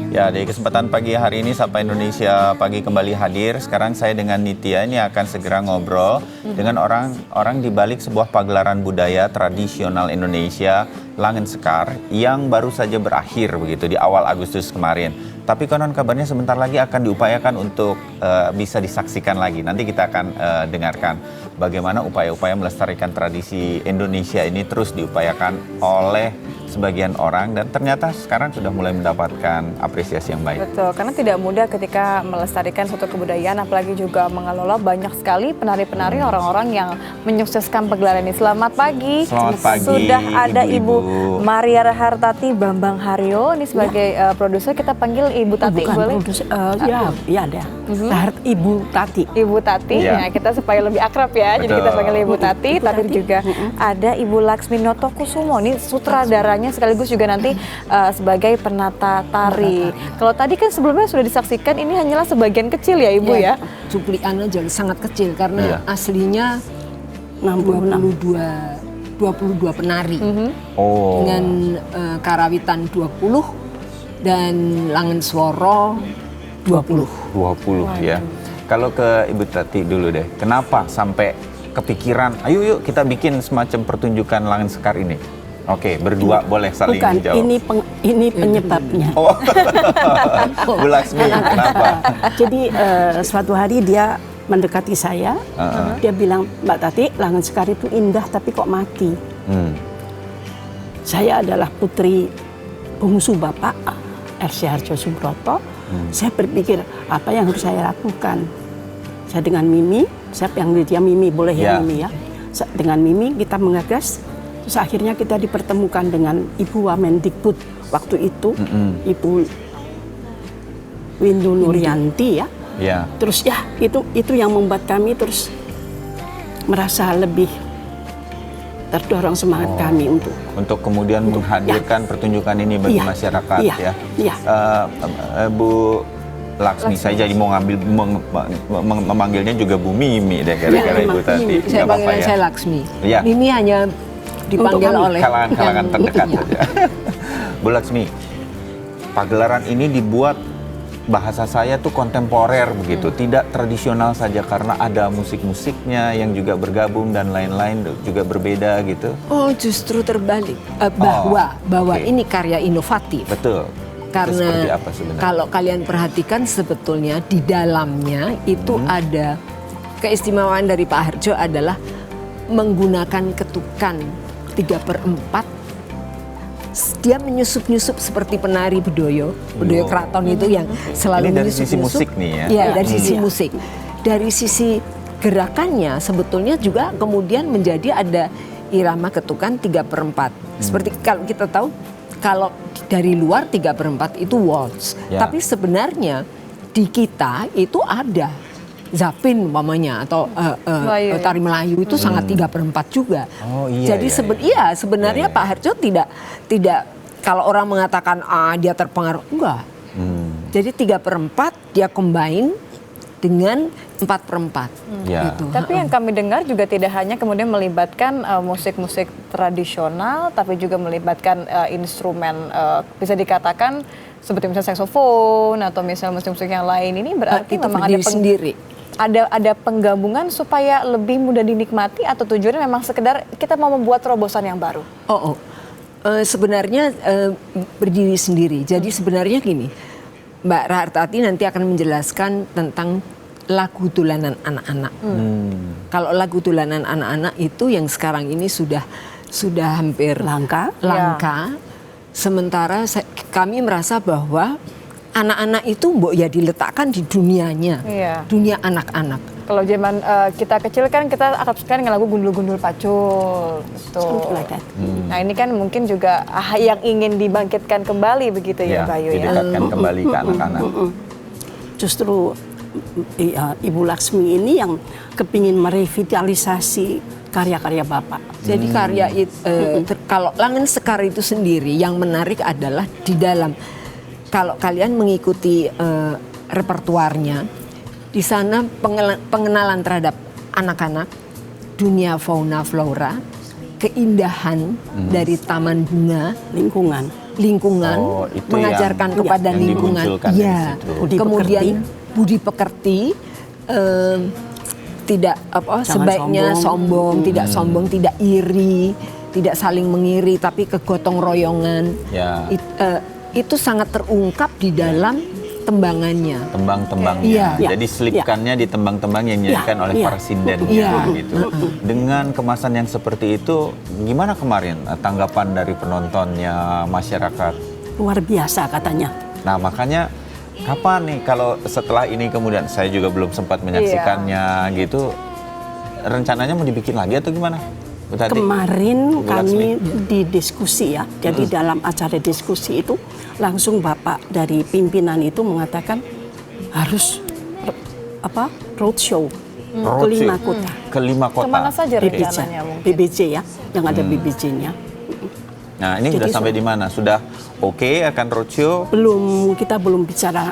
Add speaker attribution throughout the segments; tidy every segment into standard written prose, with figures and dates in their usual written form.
Speaker 1: Ya, di kesempatan pagi hari ini Sapa Indonesia Pagi kembali hadir. Sekarang saya dengan Nitya ini akan segera ngobrol dengan orang-orang di balik sebuah pagelaran budaya tradisional Indonesia, Langen Sekar, yang baru saja berakhir begitu di awal Agustus kemarin. Tapi konon kabarnya sebentar lagi akan diupayakan untuk bisa disaksikan lagi. Nanti kita akan dengarkan bagaimana upaya-upaya melestarikan tradisi Indonesia ini terus diupayakan oleh sebagian orang dan ternyata sekarang sudah mulai mendapatkan apresiasi yang baik.
Speaker 2: Betul, karena tidak mudah ketika melestarikan suatu kebudayaan, apalagi juga mengelola banyak sekali penari-penari orang-orang yang menyukseskan pagelaran ini. Selamat pagi.
Speaker 1: Selamat pagi.
Speaker 2: Sudah ada
Speaker 1: Ibu-ibu.
Speaker 2: Ibu Maria Rahartati Bambang Haryo, ini sebagai produser, kita panggil Ibu Tati,
Speaker 3: bukan
Speaker 2: boleh?
Speaker 3: Produser, ya ada. Ibu Tati.
Speaker 2: Ibu Tati,
Speaker 1: Ya.
Speaker 2: nah kita supaya lebih akrab ya, jadi
Speaker 1: Betul.
Speaker 2: kita panggil Ibu Tati,
Speaker 3: Ibu
Speaker 2: tapi
Speaker 3: Tati.
Speaker 2: juga ada Ibu Laksmi Notokusumo, ini sutradaranya sekaligus juga nanti sebagai penata tari. Kalau tadi kan sebelumnya sudah disaksikan, ini hanyalah sebagian kecil ya Ibu ya?
Speaker 4: Cuplikan aja sangat kecil karena
Speaker 1: Iya.
Speaker 4: aslinya 22 penari
Speaker 1: Oh.
Speaker 4: dengan karawitan 20 dan Langen Sworo 20.
Speaker 1: 20 ya. Kalau ke Ibu Tati dulu deh, kenapa sampai kepikiran, ayo yuk kita bikin semacam pertunjukan Langen Sekar ini? Oke, berdua boleh saling
Speaker 3: Bukan,
Speaker 1: dijawab.
Speaker 3: ini penyebabnya.
Speaker 1: Oh, Bu Laksmi, kenapa?
Speaker 3: Jadi suatu hari dia mendekati saya, dia bilang, Mbak Tati, Langen Sekar itu indah tapi kok mati. Saya adalah putri bungsu Bapak, Elsie Harjo Subroto. Saya berpikir, apa yang harus saya lakukan? Saya dengan Mimi, siapa yang dia Mimi, boleh
Speaker 1: Ya.
Speaker 3: ya Mimi ya. Dengan Mimi kita mengagas. Terus akhirnya kita dipertemukan dengan Ibu Wamendikbud waktu itu, Ibu Windu Nuryanti ya.
Speaker 1: Ya.
Speaker 3: Terus ya itu yang membuat kami terus merasa lebih terdorong semangat kami
Speaker 1: Untuk kemudian menghadirkan pertunjukan ini bagi
Speaker 3: Iya.
Speaker 1: masyarakat
Speaker 3: Iya.
Speaker 1: ya.
Speaker 3: Iya.
Speaker 1: Bu Laksmi, saya jadi mau memanggilnya juga Bu Mimi deh gara-gara
Speaker 3: Iya,
Speaker 1: Ibu Tati.
Speaker 4: Saya
Speaker 1: Nggak apa-apa
Speaker 4: panggilan
Speaker 1: ya.
Speaker 4: saya Laksmi.
Speaker 1: Iya.
Speaker 4: Mimi hanya dipanggil
Speaker 3: Untuk kami,
Speaker 4: oleh
Speaker 1: Kalangan-kalangan
Speaker 4: yang
Speaker 1: terdekat
Speaker 4: itunya.
Speaker 1: saja. Bu Laksmi, pagelaran ini dibuat bahasa saya tuh kontemporer begitu, tidak tradisional saja karena ada musik-musiknya yang juga bergabung dan lain-lain juga berbeda gitu.
Speaker 4: Oh, justru terbalik. Bahwa
Speaker 1: oke.
Speaker 4: ini karya inovatif.
Speaker 1: Betul. Itu seperti
Speaker 4: Karena
Speaker 1: apa sebenarnya?
Speaker 4: kalau kalian perhatikan sebetulnya di dalamnya itu ada keistimewaan dari Pak Harjo adalah menggunakan ketukan 3/4. Dia menyusup-nyusup seperti penari bedoyo keraton itu yang selalu
Speaker 1: Ini dari sisi
Speaker 4: menyusup-nyusup.
Speaker 1: musik nih ya?
Speaker 4: Iya,
Speaker 3: Iya.
Speaker 4: dari sisi
Speaker 3: Iya.
Speaker 4: musik. Dari sisi gerakannya sebetulnya juga kemudian menjadi ada irama ketukan 3/4. Seperti kalau kita tahu, kalau dari luar 3/4 itu waltz.
Speaker 1: Ya.
Speaker 4: Tapi sebenarnya di kita itu ada zapin umpamanya atau
Speaker 2: Melayu, ya?
Speaker 4: tari Melayu itu sangat 3/4 juga.
Speaker 1: Oh, iya,
Speaker 4: Jadi
Speaker 1: iya,
Speaker 4: sebenarnya
Speaker 1: Iya, iya.
Speaker 4: Pak Harjo tidak kalau orang mengatakan dia terpengaruh, enggak. Jadi 3/4 dia combine dengan 4/4.
Speaker 1: Ya.
Speaker 4: Gitu.
Speaker 2: Tapi yang kami dengar juga tidak hanya kemudian melibatkan musik-musik tradisional, tapi juga melibatkan instrumen bisa dikatakan seperti misalnya saksofon atau misalnya musik-musik yang lain. Ini berarti
Speaker 4: Itu
Speaker 2: memang
Speaker 4: berdiri sendiri.
Speaker 2: ada penggabungan supaya lebih mudah dinikmati atau tujuannya memang sekedar kita mau membuat terobosan yang baru.
Speaker 4: Sebenarnya berdiri sendiri. Jadi sebenarnya gini, Mbak Rahartati nanti akan menjelaskan tentang lagu tulanan anak-anak. Kalau lagu tulanan anak-anak itu yang sekarang ini sudah hampir
Speaker 3: Langka.
Speaker 4: Sementara kami merasa bahwa anak-anak itu ya diletakkan di dunianya,
Speaker 2: Iya.
Speaker 4: dunia anak-anak.
Speaker 2: Kalau zaman kita kecil kan kita akrab sekali dengan lagu Gundul-Gundul Pacul.
Speaker 3: Something like that.
Speaker 2: Nah ini kan mungkin juga yang ingin dibangkitkan kembali begitu ya, Bayu ya.
Speaker 1: Didekatkan kembali ke anak-anak.
Speaker 3: Justru Ibu Laksmi ini yang kepingin merevitalisasi karya-karya Bapak.
Speaker 4: Jadi karya kalau Langen Sekar itu sendiri yang menarik adalah di dalam, kalau kalian mengikuti repertuarnya, di sana pengenalan terhadap anak-anak, dunia fauna flora, keindahan dari taman bunga,
Speaker 3: Lingkungan.
Speaker 4: lingkungan,
Speaker 1: Oh, itu
Speaker 4: mengajarkan
Speaker 1: yang-
Speaker 4: kepada
Speaker 1: yang
Speaker 4: lingkungan.
Speaker 1: dimunculkan dari
Speaker 4: Iya.
Speaker 1: situ.
Speaker 3: Budi
Speaker 4: Kemudian
Speaker 3: pekerti.
Speaker 4: budi pekerti, tidak
Speaker 3: Jangan
Speaker 4: sebaiknya sombong, tidak sombong, tidak iri, tidak saling mengiri, tapi kegotong royongan.
Speaker 1: Ya.
Speaker 4: Itu sangat terungkap di dalam tembangannya.
Speaker 1: Tembang-tembangnya.
Speaker 4: Iya.
Speaker 1: Jadi selipkannya di tembang-tembang yang dinyanyikan oleh
Speaker 3: Iya.
Speaker 1: para sindennya
Speaker 4: Iya.
Speaker 1: gitu. Dengan kemasan yang seperti itu, gimana kemarin tanggapan dari penontonnya, masyarakat?
Speaker 3: Luar biasa katanya.
Speaker 1: Nah, makanya kapan nih kalau setelah ini kemudian saya juga belum sempat menyaksikannya gitu. Rencananya mau dibikin lagi atau gimana? Bu Tati?
Speaker 3: Kemarin
Speaker 1: Bu
Speaker 3: kami
Speaker 1: Laksmi?
Speaker 3: di diskusi ya, jadi dalam acara diskusi itu langsung Bapak dari pimpinan itu mengatakan harus roadshow ke 5 kota.
Speaker 1: Ke 5 kota.
Speaker 2: Kemana saja
Speaker 1: Oke.
Speaker 2: rencananya mungkin?
Speaker 3: BBJ ya, yang ada BBJ-nya.
Speaker 1: Nah, ini
Speaker 3: Jadi
Speaker 1: sudah sampai di mana? Sudah oke akan roadshow?
Speaker 3: Kita belum bicara.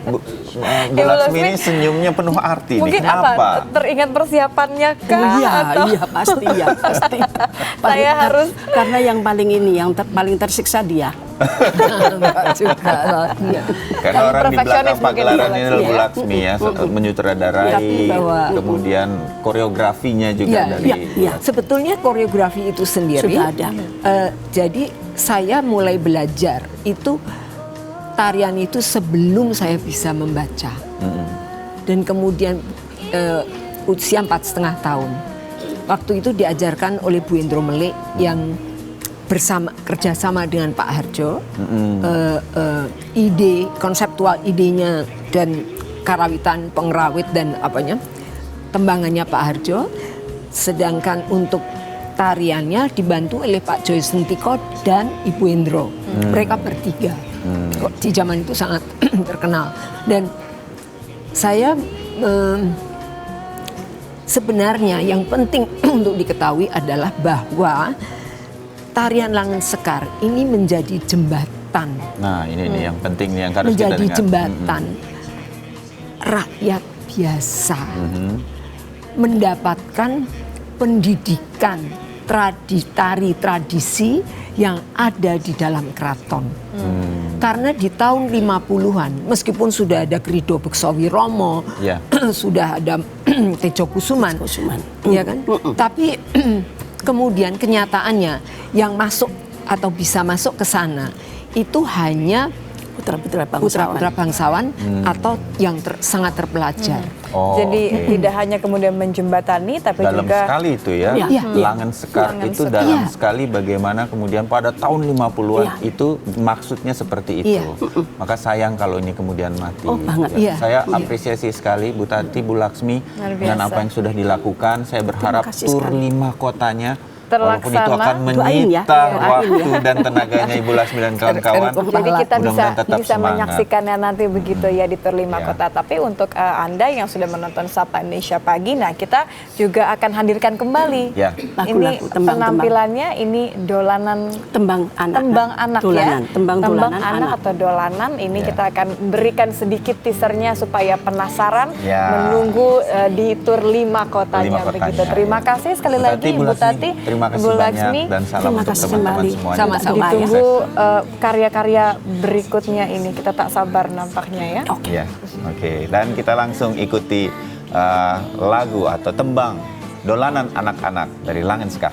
Speaker 1: Bu
Speaker 2: Ibu
Speaker 1: Laksmi ini
Speaker 2: Laksmi,
Speaker 1: senyum penuh arti
Speaker 2: Mungkin
Speaker 1: nih. Kenapa?
Speaker 2: apa? Teringat persiapannya kah?
Speaker 3: Iya,
Speaker 2: atau
Speaker 3: iya pasti ya, pasti.
Speaker 2: Saya harus-
Speaker 3: karena yang paling ini, yang paling tersiksa dia.
Speaker 4: Enggak juga. Iya.
Speaker 1: Karena orang di belakang
Speaker 2: perfeksionis mungkin
Speaker 1: pagelaran
Speaker 2: Bu
Speaker 1: ini adalah Bu
Speaker 3: Laksmi.
Speaker 1: Laksmi ya, menyutradarai,
Speaker 4: Tapi bahwa-
Speaker 1: kemudian koreografinya juga
Speaker 4: Iya,
Speaker 1: dari.
Speaker 3: iya.
Speaker 4: Sebetulnya koreografi itu sendiri
Speaker 3: Sudah ada.
Speaker 4: Jadi saya mulai belajar itu tarian itu sebelum saya bisa membaca. Dan kemudian usia 4,5 tahun. Waktu itu diajarkan oleh Bu Indro Melik yang kerjasama dengan Pak Harjo. Ide, konseptual idenya dan karawitan pengrawit dan tembangannya Pak Harjo. Sedangkan untuk tariannya dibantu oleh Pak Joy Sentiko dan Ibu Indro. Mereka bertiga. Di zaman itu sangat terkenal. Dan saya sebenarnya yang penting untuk diketahui adalah bahwa tarian Langen Sekar ini menjadi jembatan.
Speaker 1: Nah, ini nih yang penting nih yang harus kita
Speaker 4: Menjadi
Speaker 1: dengar.
Speaker 4: jembatan rakyat biasa mendapatkan pendidikan tari tradisi yang ada di dalam keraton. Karena di tahun 50-an, meskipun sudah ada Grido Beksawi Romo,
Speaker 1: Ya.
Speaker 4: sudah ada Tejo Kusuman,
Speaker 3: Kusuman.
Speaker 4: ya kan? Tapi kemudian kenyataannya yang masuk atau bisa masuk ke sana itu hanya
Speaker 3: Putra-putra bangsawan.
Speaker 4: putra-putra bangsawan atau yang sangat terpelajar.
Speaker 1: Oh,
Speaker 2: Jadi
Speaker 1: oke.
Speaker 2: tidak hanya kemudian menjembatani, tapi
Speaker 1: dalam
Speaker 2: juga
Speaker 1: sekali itu ya.
Speaker 3: Iya.
Speaker 1: Langen Sekar
Speaker 2: Langen
Speaker 1: itu
Speaker 2: Sekar.
Speaker 1: dalam
Speaker 4: Iya.
Speaker 1: sekali bagaimana kemudian pada tahun 50-an
Speaker 3: Iya.
Speaker 1: itu maksudnya seperti itu.
Speaker 4: Iya.
Speaker 1: Maka sayang kalau ini kemudian mati.
Speaker 3: Oh, banget.
Speaker 1: Ya,
Speaker 4: Iya.
Speaker 1: Saya
Speaker 4: Iya.
Speaker 1: apresiasi sekali Bu Tati, Bu Laksmi
Speaker 2: Luar
Speaker 1: dengan
Speaker 2: biasa.
Speaker 1: apa yang sudah dilakukan. Saya berharap
Speaker 3: kasih
Speaker 1: tur
Speaker 3: sekali.
Speaker 1: 5 kotanya walaupun itu
Speaker 2: Terlaksana.
Speaker 1: akan
Speaker 3: Doain ya.
Speaker 1: menyita
Speaker 3: Doain
Speaker 1: waktu dan tenaganya Ibu Laksmi dan kawan-kawan.
Speaker 2: Jadi kita bisa
Speaker 1: Mudah-mudahan tetap
Speaker 2: bisa
Speaker 1: semangat.
Speaker 2: menyaksikannya nanti begitu ya di Tur 5
Speaker 1: Ya.
Speaker 2: Kota. Tapi untuk Anda yang sudah menonton Sapa Indonesia Pagi, nah kita juga akan hadirkan kembali.
Speaker 1: Ya.
Speaker 2: Ini
Speaker 3: Lagu-lagu, tembang-tembang.
Speaker 2: penampilannya ini dolanan
Speaker 3: Tembang anak.
Speaker 2: tembang anak
Speaker 3: Dolanan,
Speaker 2: ya.
Speaker 3: tembang dolanan
Speaker 2: anak
Speaker 3: anak.
Speaker 2: atau dolanan ini
Speaker 1: Ya.
Speaker 2: kita akan berikan sedikit teasernya supaya penasaran
Speaker 1: Ya.
Speaker 2: menunggu di Tur 5 Kotanya
Speaker 1: 5 kotanya,
Speaker 2: begitu. Terima
Speaker 1: ya.
Speaker 2: kasih sekali
Speaker 1: Bu
Speaker 2: lagi
Speaker 1: Tati, Bu
Speaker 2: Bu
Speaker 1: Laksmi,
Speaker 2: Tati,
Speaker 1: terima kasih
Speaker 2: Bu
Speaker 1: banyak
Speaker 2: Laksmi.
Speaker 1: dan salam
Speaker 3: Terima
Speaker 1: untuk
Speaker 3: kasih
Speaker 1: teman-teman
Speaker 3: kembali.
Speaker 1: semuanya.
Speaker 4: Sama-sama.
Speaker 2: Ditunggu karya-karya berikutnya ini, kita tak sabar nampaknya ya.
Speaker 1: Ya, oke. Dan kita langsung ikuti lagu atau tembang Dolanan Anak-anak dari Langen Sekar.